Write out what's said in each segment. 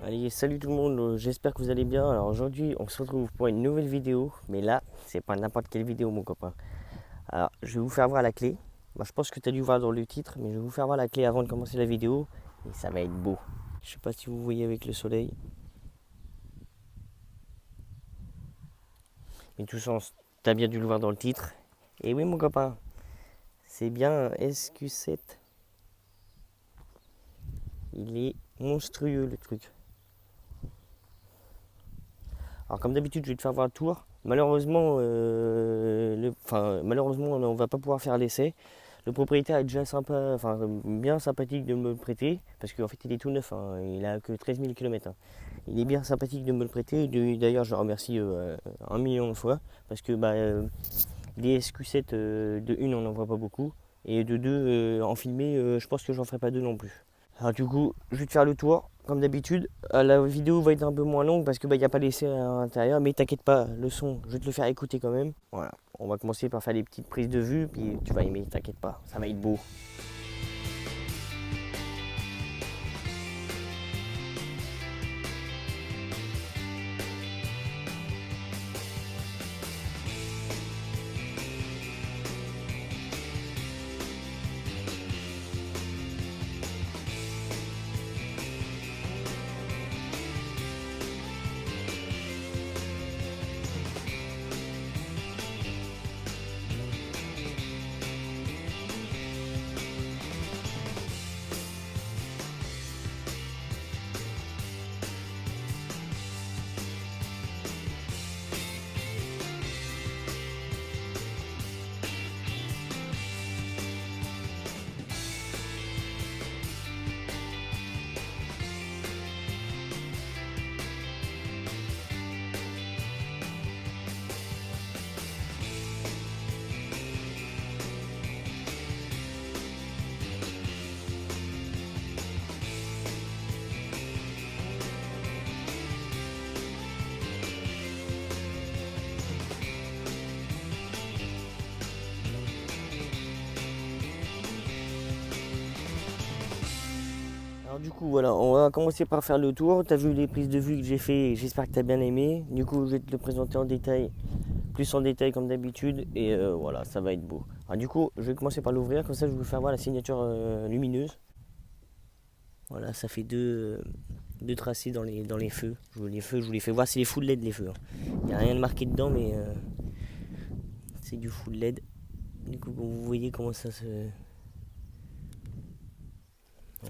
Allez, salut tout le monde, j'espère que vous allez bien. Alors aujourd'hui, on se retrouve pour une nouvelle vidéo, mais là, c'est pas n'importe quelle vidéo, mon copain. Alors, je vais vous faire voir la clé. Je pense que tu as dû voir dans le titre, mais je vais vous faire voir la clé avant de commencer la vidéo, et ça va être beau. Je sais pas si vous voyez avec le soleil. Mais tout ça, tu as bien dû le voir dans le titre. Et oui, mon copain, c'est bien un SQ7. Il est monstrueux, le truc. Alors comme d'habitude, je vais te faire voir le tour. Malheureusement, malheureusement, on ne va pas pouvoir faire l'essai. Le propriétaire est déjà sympa, enfin bien sympathique de me le prêter, parce qu'en fait il est tout neuf, hein, il a que 13 000 km. Il est bien sympathique de me le prêter. D'ailleurs, je le remercie 1 million de fois, parce que des SQ7 de une, on n'en voit pas beaucoup, et de deux, en filmé, je pense que j'en ferai pas deux non plus. Alors du coup, je vais te faire le tour, comme d'habitude. La vidéo va être un peu moins longue parce qu'il n'y a pas d'essai à l'intérieur, mais t'inquiète pas, le son, je vais te le faire écouter quand même. Voilà, on va commencer par faire des petites prises de vue, puis tu vas aimer, t'inquiète pas, ça va être beau. Alors du coup, voilà, on va commencer par faire le tour. Tu as vu les prises de vue que j'ai fait, j'espère que tu as bien aimé. Du coup, je vais te le présenter en détail, plus en détail comme d'habitude, et voilà, ça va être beau. Alors du coup, je vais commencer par l'ouvrir, comme ça je vais vous faire voir la signature lumineuse. Voilà, ça fait deux tracés dans les feux. Je vous les fais voir, c'est les full LED les feux, hein. Il n'y a rien de marqué dedans, mais c'est du full LED. Du coup, vous voyez comment ça se...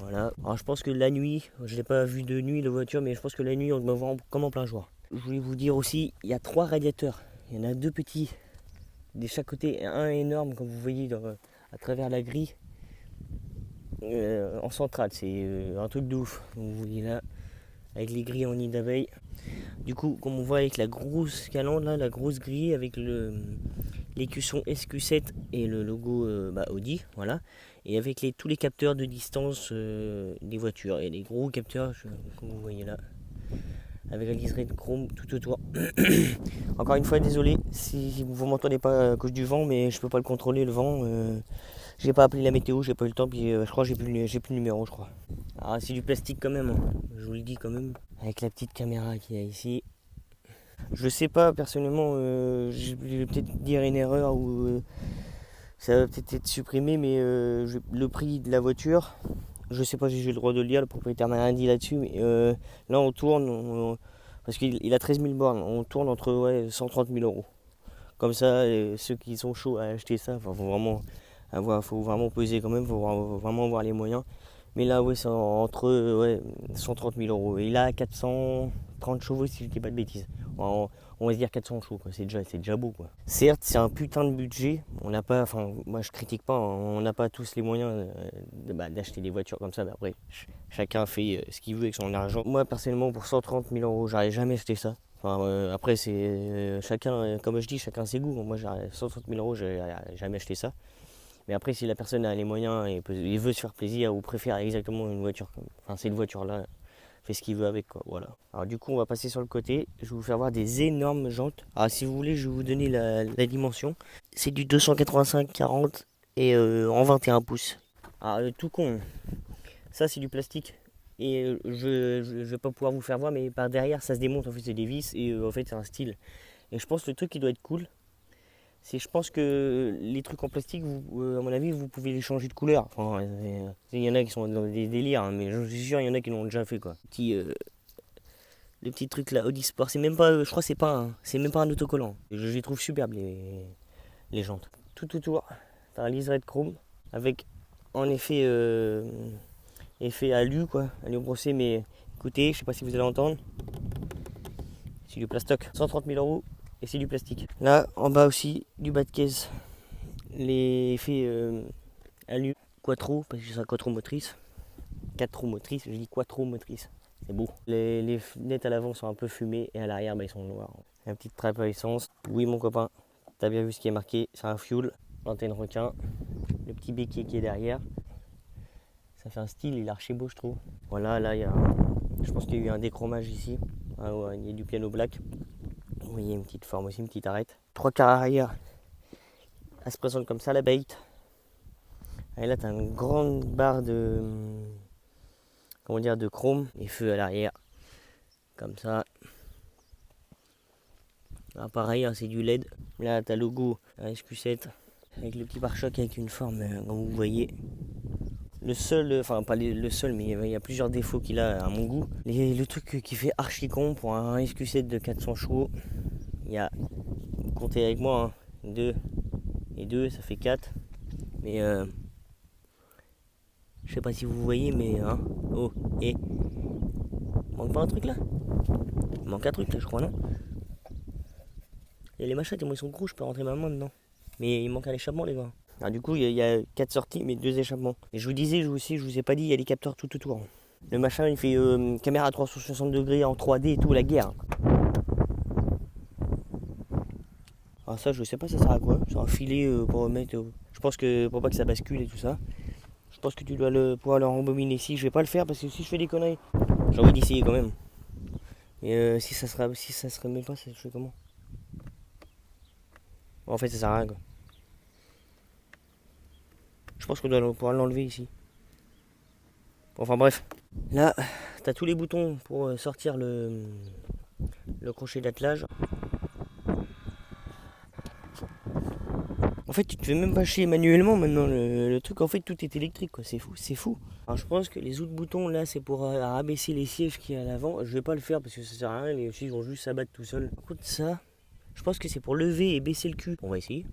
Voilà. Alors je pense que la nuit, je l'ai pas vu de nuit la voiture, mais je pense que la nuit on me voit comme en plein jour. Je voulais vous dire aussi, il y a 3 radiateurs. Il y en a 2 petits de chaque côté, et un énorme comme vous voyez à travers la grille. En centrale, c'est un truc de ouf. Vous voyez là, avec les grilles en nid d'abeille. Du coup, comme on voit avec la grosse calandre là, la grosse grille avec l'écusson SQ7 et le logo Audi, voilà. Et avec tous les capteurs de distance des voitures et les gros capteurs, comme vous voyez là, avec la liseré de chrome tout autour. Encore une fois, désolé si vous m'entendez pas à cause du vent, mais je peux pas le contrôler le vent. J'ai pas appelé la météo, j'ai pas eu le temps, puis je crois que j'ai plus le numéro, je crois. Ah, c'est du plastique quand même, hein. Je vous le dis quand même. Avec la petite caméra qu'il y a ici. Je sais pas, personnellement, je vais peut-être dire une erreur ou ça va peut-être être supprimé, mais le prix de la voiture, je sais pas si j'ai le droit de le dire, le propriétaire m'a rien dit là-dessus, mais là on tourne, parce qu'il a 13 000 bornes, on tourne entre 130 000 euros. Comme ça, ceux qui sont chauds à acheter ça, faut vraiment peser quand même, faut vraiment avoir les moyens. Mais là, ouais, c'est entre 130 000 euros. Et là, 430 chevaux, si je dis pas de bêtises. On va se dire 400 chevaux, quoi. C'est déjà beau, quoi. Certes, c'est un putain de budget. On n'a pas, enfin, moi je critique pas, hein. On n'a pas tous les moyens d'acheter des voitures comme ça. Mais après, chacun fait ce qu'il veut avec son argent. Moi, personnellement, pour 130 000 euros, j'aurais jamais acheté ça. Enfin, après, c'est chacun, comme je dis, chacun ses goûts. Moi, 130 000 euros, j'ai jamais acheté ça. Mais après, si la personne a les moyens et veut se faire plaisir ou préfère exactement une voiture, enfin cette voiture-là, fait ce qu'il veut avec, quoi. Voilà. Alors du coup, on va passer sur le côté. Je vais vous faire voir des énormes jantes. Alors si vous voulez, je vais vous donner la dimension. C'est du 285-40 et en 21 pouces. Alors tout con, ça c'est du plastique. Et je vais pas pouvoir vous faire voir, mais par derrière ça se démonte, en fait c'est des vis et en fait c'est un style. Et je pense que le truc qui doit être cool, c'est je pense que les trucs en plastique, à mon avis, vous pouvez les changer de couleur. Enfin, il y en a qui sont dans des délires, hein, mais je suis sûr il y en a qui l'ont déjà fait quoi. Le petit truc là, Audi Sport, c'est même pas, je crois que c'est même pas un autocollant. Je les trouve superbes les jantes. Tout autour, t'as un liseré de chrome avec en effet alu quoi, alu brossé, mais écoutez, je sais pas si vous allez entendre, c'est du plastoc, 130 000 euros et c'est du plastique. Là en bas aussi du bas de caisse, les effets alu quattro, parce que c'est un quattro motrice, 4 roues motrices, je dis quattro motrice. C'est beau. Les fenêtres à l'avant sont un peu fumées et à l'arrière ils sont noirs. La petite trappe à essence. Oui mon copain, t'as bien vu ce qui est marqué, c'est un fuel, l'antenne requin, le petit béquier qui est derrière. Ça fait un style, il est archi beau je trouve. Voilà, là je pense qu'il y a eu un déchromage ici. Ah ouais, il y a du piano black. Vous voyez une petite forme aussi, une petite arête. 3 quarts arrière, elle se présente comme ça la bait. Et là t'as une grande barre de chrome et feu à l'arrière. Comme ça. Ah, pareil, hein, c'est du LED. Là t'as le logo SQ7 avec le petit pare-choc avec une forme, comme vous voyez. Le seul, enfin pas le seul, mais il y a plusieurs défauts qu'il a à mon goût. Le truc qui fait archi con pour un SQ7 de 400 chevaux, il y a, comptez avec moi, hein, 2 et 2, ça fait 4. Mais je sais pas si vous voyez, mais hein, oh, et il manque pas un truc là? Il manque un truc là, je crois, non? Et les machettes, moi ils sont gros, je peux rentrer ma main dedans. Mais il manque un échappement, les gars. Alors, du coup, il y a 4 sorties, mais 2 échappements. Et je vous disais, je vous ai pas dit, il y a des capteurs tout autour. Le machin, il fait caméra 360 degrés en 3D et tout, la guerre. Alors ça, je sais pas, ça sert à quoi. C'est un filet pour mettre... je pense que pour pas que ça bascule et tout ça. Je pense que tu dois pouvoir le rembobiner ici. Je vais pas le faire parce que si je fais des conneries, j'ai envie d'essayer quand même. Mais si ça se remet pas, je fais comment? Bon, en fait, ça sert à rien, quoi. Je pense qu'on doit pouvoir l'enlever ici. Enfin bref. Là, t'as tous les boutons pour sortir le crochet d'attelage. En fait, tu te fais même pas chier manuellement maintenant. Le truc, en fait, tout est électrique, quoi. C'est fou, c'est fou. Alors, je pense que les autres boutons, là, c'est pour rabaisser les sièges qui est à l'avant. Je vais pas le faire parce que ça sert à rien. Les sièges vont juste s'abattre tout seuls. Par contre, ça, je pense que c'est pour lever et baisser le cul. On va essayer.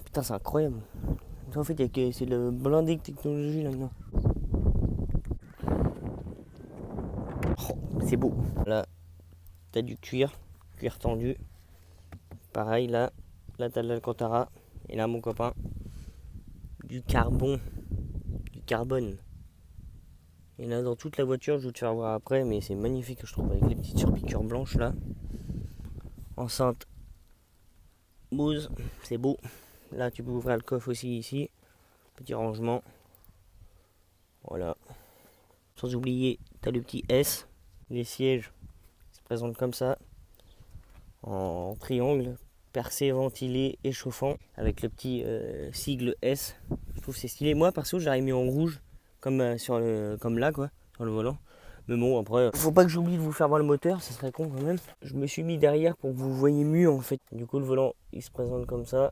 Putain, c'est incroyable. En fait, c'est le blindé de technologie là-dedans. Oh, c'est beau. Là, t'as du cuir tendu. Pareil, là t'as de l'Alcantara. Et là, mon copain, du carbone. Et là, dans toute la voiture, je vais te faire voir après, mais c'est magnifique, je trouve, avec les petites surpiqûres blanches là. Enceinte Bose, c'est beau. Là, tu peux ouvrir le coffre aussi ici. Petit rangement. Voilà. Sans oublier, t'as le petit S. Les sièges se présentent comme ça. En triangle, percé, ventilé et chauffant. Avec le petit sigle S. Je trouve que c'est stylé. Moi, perso, j'aurais mis en rouge. Comme là, quoi. Sur le volant. Mais bon, après, faut pas que j'oublie de vous faire voir le moteur, ça serait con quand même. Je me suis mis derrière pour que vous voyez mieux en fait. Du coup, le volant, il se présente comme ça.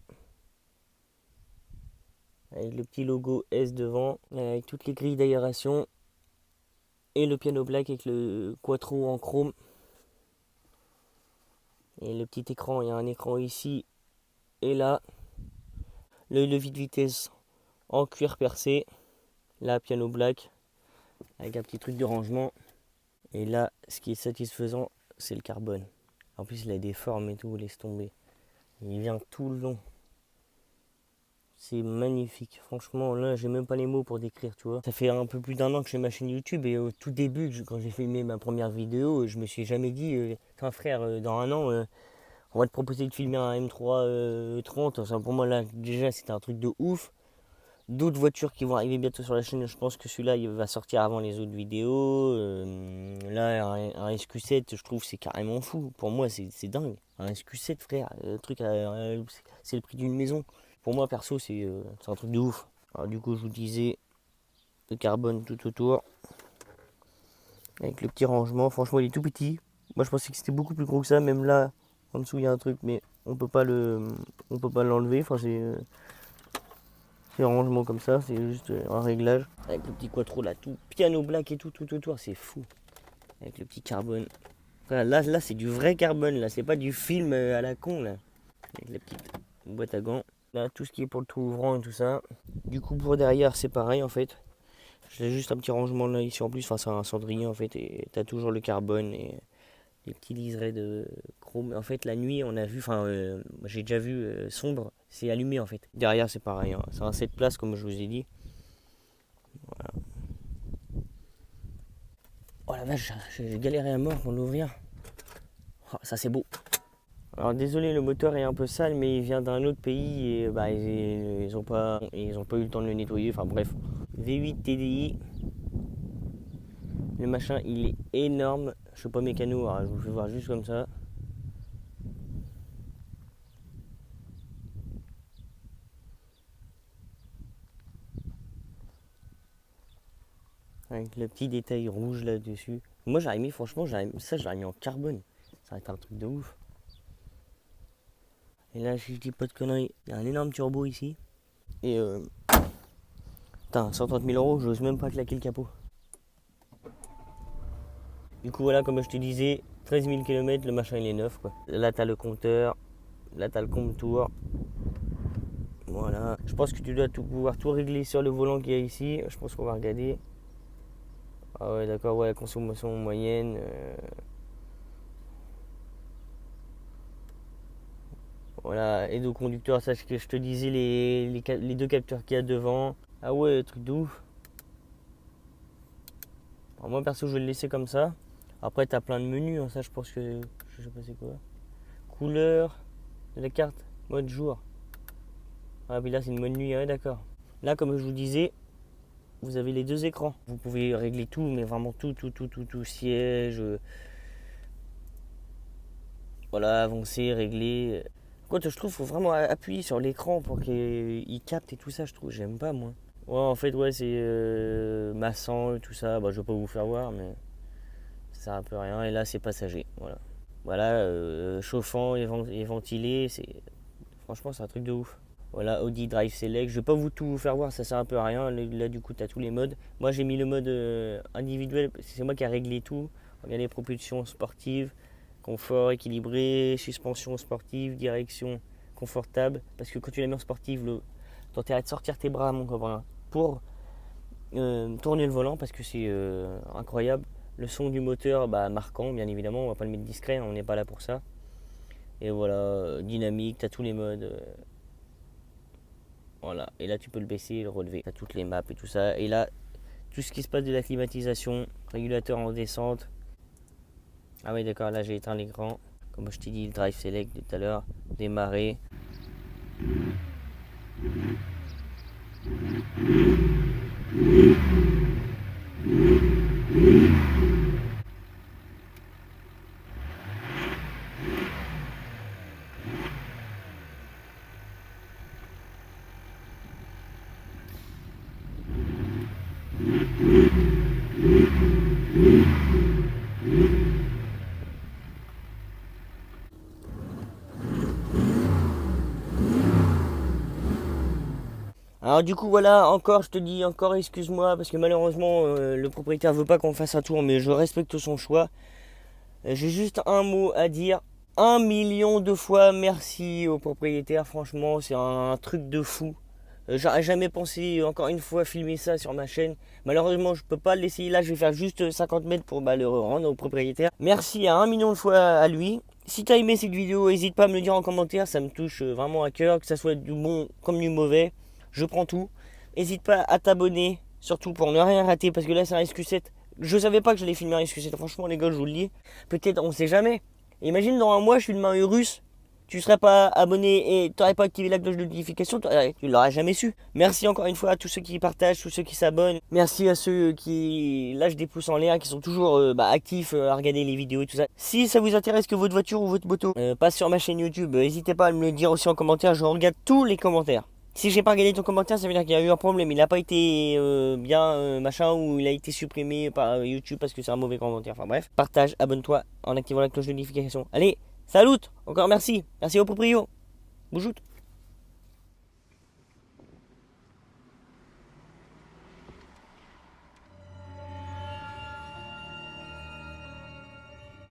Avec le petit logo S devant, avec toutes les grilles d'aération. Et le piano black avec le quattro en chrome. Et le petit écran, il y a un écran ici et là. Le levier de vitesse en cuir percé. Là, piano black. Avec un petit truc de rangement. Et là, ce qui est satisfaisant, c'est le carbone. En plus, il a des formes et tout, laisse tomber. Il vient tout le long. C'est magnifique. Franchement, là, j'ai même pas les mots pour décrire, tu vois. Ça fait un peu plus d'un an que j'ai ma chaîne YouTube et au tout début, quand j'ai filmé ma première vidéo, je me suis jamais dit, tiens frère, dans un an, on va te proposer de filmer un M3 30. Enfin, pour moi, là, déjà, c'était un truc de ouf. D'autres voitures qui vont arriver bientôt sur la chaîne, je pense que celui-là il va sortir avant les autres vidéos. Là, un SQ7, je trouve c'est carrément fou. Pour moi, c'est dingue. Un SQ7, frère, le truc, c'est le prix d'une maison. Pour moi, perso, c'est un truc de ouf. Alors du coup je vous disais le carbone tout autour. Avec le petit rangement, franchement il est tout petit. Moi je pensais que c'était beaucoup plus gros que ça, même là en dessous il y a un truc mais on peut pas l'enlever. Enfin c'est un rangement comme ça, c'est juste un réglage. Avec le petit quattro là, tout piano black et tout autour, c'est fou. Avec le petit carbone. Enfin, là c'est du vrai carbone, là c'est pas du film à la con là. Avec la petite boîte à gants. Là tout ce qui est pour le trou ouvrant et tout ça. Du coup pour derrière c'est pareil en fait. J'ai juste un petit rangement là ici en plus, enfin c'est un cendrier en fait et t'as toujours le carbone et les petits liserés de chrome. En fait la nuit on a vu, j'ai déjà vu sombre, c'est allumé en fait. Derrière c'est pareil, hein. C'est un 7 places comme je vous ai dit. Voilà. Oh la vache, j'ai galéré à mort pour l'ouvrir. Oh, ça c'est beau. Alors désolé, le moteur est un peu sale, mais il vient d'un autre pays et ils ont pas eu le temps de le nettoyer. Enfin bref. V8 TDI. Le machin, il est énorme. Je suis pas mécano, alors je vous fais voir juste comme ça. Avec le petit détail rouge là-dessus. Moi j'aurais mis, franchement, j'aurais mis en carbone. Ça aurait été un truc de ouf. Et là, si je dis pas de conneries, il y a un énorme turbo ici. Et putain, 130 000 euros, j'ose même pas claquer le capot. Du coup, voilà, comme je te disais, 13 000 km, le machin il est neuf quoi. Là, t'as le compteur, là, t'as le compte-tour. Voilà, je pense que tu dois pouvoir tout régler sur le volant qu'il y a ici. Je pense qu'on va regarder. Ah ouais, d'accord, ouais, consommation moyenne. Voilà, aide au conducteur, sache que je te disais les deux capteurs qu'il y a devant. Ah ouais, truc de ouf. Alors moi perso je vais le laisser comme ça. Après t'as plein de menus, hein, ça je pense que je sais pas c'est quoi. Couleur de la carte, mode jour. Ah puis là c'est une mode nuit, ouais d'accord. Là comme je vous disais, vous avez les deux écrans. Vous pouvez régler tout, mais vraiment tout, siège. Voilà, avancer, régler. Quoi, je trouve qu'il faut vraiment appuyer sur l'écran pour qu'il capte et tout ça, je trouve, j'aime pas moi. Ouais, en fait, ouais, c'est massant et tout ça. Bah, je vais pas vous faire voir, mais ça sert un peu à rien. Et là, c'est passager. Voilà. Voilà, chauffant et ventilé. Franchement, c'est un truc de ouf. Voilà, Audi Drive Select. Je vais pas tout vous faire voir, ça sert un peu à rien. Là, du coup, tu as tous les modes. Moi, j'ai mis le mode individuel. C'est moi qui ai réglé tout. Regardez, propulsion sportive, confort équilibré, suspension sportive, direction confortable. Parce que quand tu la mets en sportive, t'as intérêt de sortir tes bras, mon copain, pour tourner le volant parce que c'est incroyable. Le son du moteur, marquant, bien évidemment, on va pas le mettre discret, on n'est pas là pour ça. Et voilà, dynamique, tu as tous les modes. Voilà, et là tu peux le baisser et le relever. Tu as toutes les maps et tout ça. Et là, tout ce qui se passe de la climatisation, régulateur en descente. Ah oui, d'accord, là j'ai éteint l'écran. Comme je t'ai dit, le Drive Select tout à l'heure, démarrer. Alors du coup voilà, encore je te dis, encore excuse-moi parce que malheureusement le propriétaire veut pas qu'on fasse un tour mais je respecte son choix. J'ai juste un mot à dire, 1 million de fois merci au propriétaire, franchement c'est un truc de fou. J'aurais jamais pensé encore une fois filmer ça sur ma chaîne. Malheureusement je peux pas l'essayer là, je vais faire juste 50 mètres pour le rendre au propriétaire. Merci à 1 million de fois à lui. Si tu as aimé cette vidéo, n'hésite pas à me le dire en commentaire, ça me touche vraiment à cœur, que ça soit du bon comme du mauvais. Je prends tout. N'hésite pas à t'abonner, surtout pour ne rien rater, parce que là c'est un SQ7. Je savais pas que j'allais filmer un SQ7, franchement les gars, je vous le dis. Peut-être, on sait jamais. Imagine dans un mois, je filme un Urus, tu serais pas abonné et tu n'aurais pas activé la cloche de notification, tu l'aurais jamais su. Merci encore une fois à tous ceux qui partagent, tous ceux qui s'abonnent. Merci à ceux qui lâchent des pouces en l'air, qui sont toujours actifs à regarder les vidéos et tout ça. Si ça vous intéresse que votre voiture ou votre moto passe sur ma chaîne YouTube, n'hésitez pas à me le dire aussi en commentaire, je regarde tous les commentaires. Si j'ai pas regardé ton commentaire, ça veut dire qu'il y a eu un problème. Il n'a pas été bien machin ou il a été supprimé par YouTube parce que c'est un mauvais commentaire. Enfin bref, partage, abonne-toi en activant la cloche de notification. Allez, salut, encore merci. Merci au proprio. Boujoute.